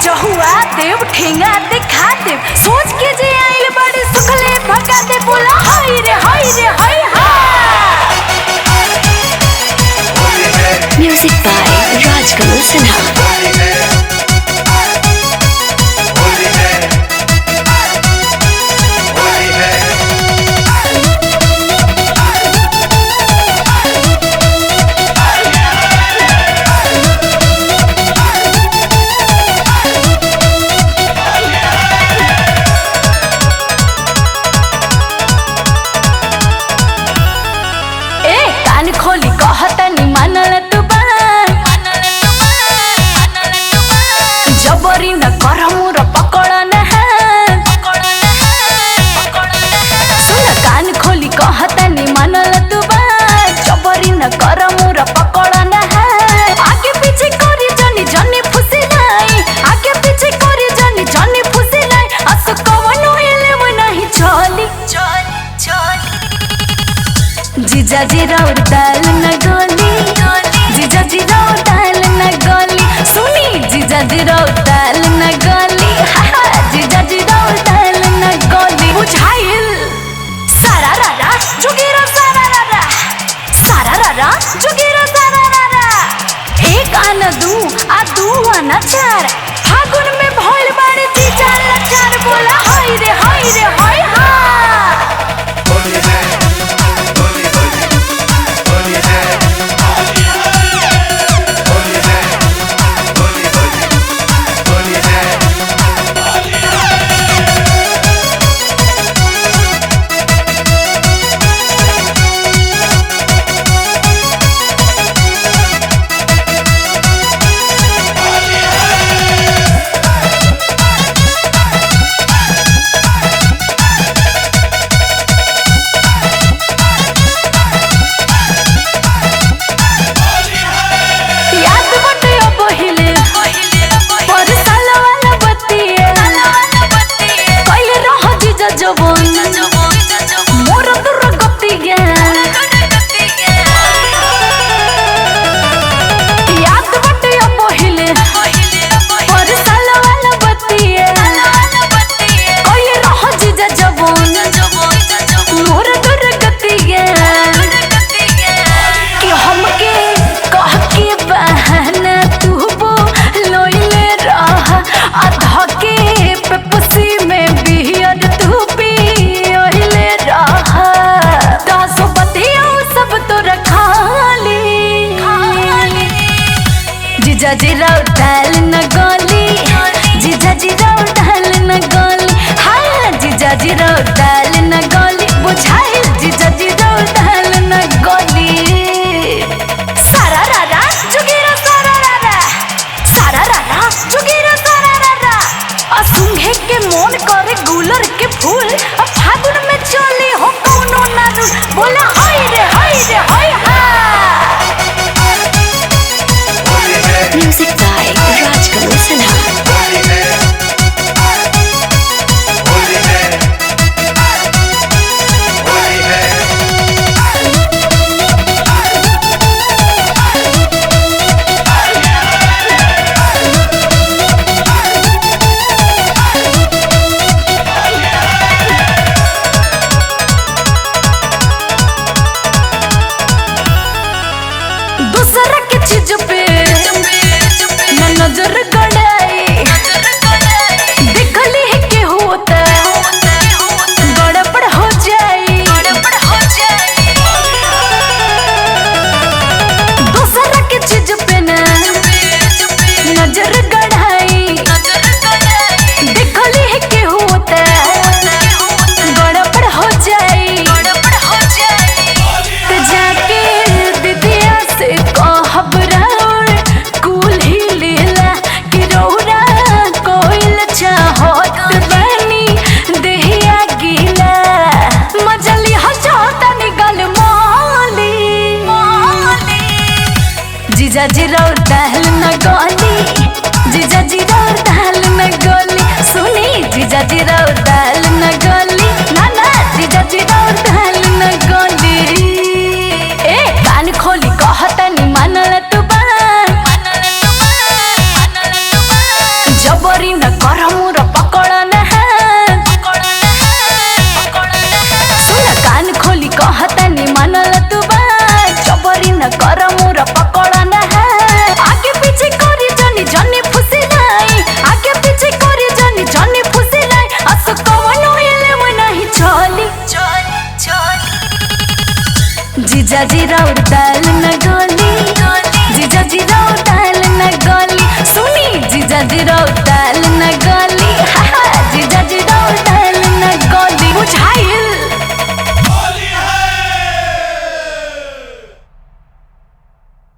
जहुआ देव ठेंगा दिखा दे सोच के जे आइल बड़ी सुखले भगा दे बोला हाय रे हाय रे हाय हा। Music by Rajkamal Sinha. खोली कहतनी मानल तू जबरी न कर मोर पकड़ न सुन कान खोली कहतनी मानल तू जबरी न कर मोर पकड़ न आगे पीछे करी जनी जनी फुसी नहीं आगे पीछे करी जनी जनी फुसी नहीं अस कवनो हेले वो नहीं चली जीजा जी राउर दाल न गोली जीजा जी राउर दाल न गोली सुनी जीजा जी राउर दाल न गोली जीजा जी राउर दाल न गोली बुझाइल सारा रारा जुगीरा सारा रारा जुगीरा सारा रारा एक आना दू आ दू आना चार फागुन में भइल बाड़े जीजा लाचार बोला हाय रे हाय रे हाय हा। जीजा जी राउर दाल न गोली जीजा जी राउर दाल न गोली हाँ जीजा जी राउर दाल न गोली बुझाई जीजा जी राउर दाल न गोली सारा रारा जुगीरा सारा रारा जुगीरा सारा रारा असुंघे के मोन करे गुलर के फूल अब फागुन में चली हो कौनो ना रूल बोला हाय रे हाय रे हाय हा। Music by Rajkamal Sinha. दूसरा के चीज पे नजर गड़ाई देखली है के होता गड़बड़ हो जाई दूसरा के चीज पे नजर गड़ाई देखली है के होता गड़बड़ हो जाई तो जाके दीदिया से कहब राउर कुल ही लीला कि रौरा कोइल चाहत बनी देहिया गीला मजली हजाता निगल माली जीजा जी राउर दाल न गोली जीजा जी राउर दाल न गोली सुनी जीजा जी राउर दाल न गोली ना जीजा जी राउर दाल न गोली ए कान खोली कहतनी मानल तू जबर जीजा जी राउर दाल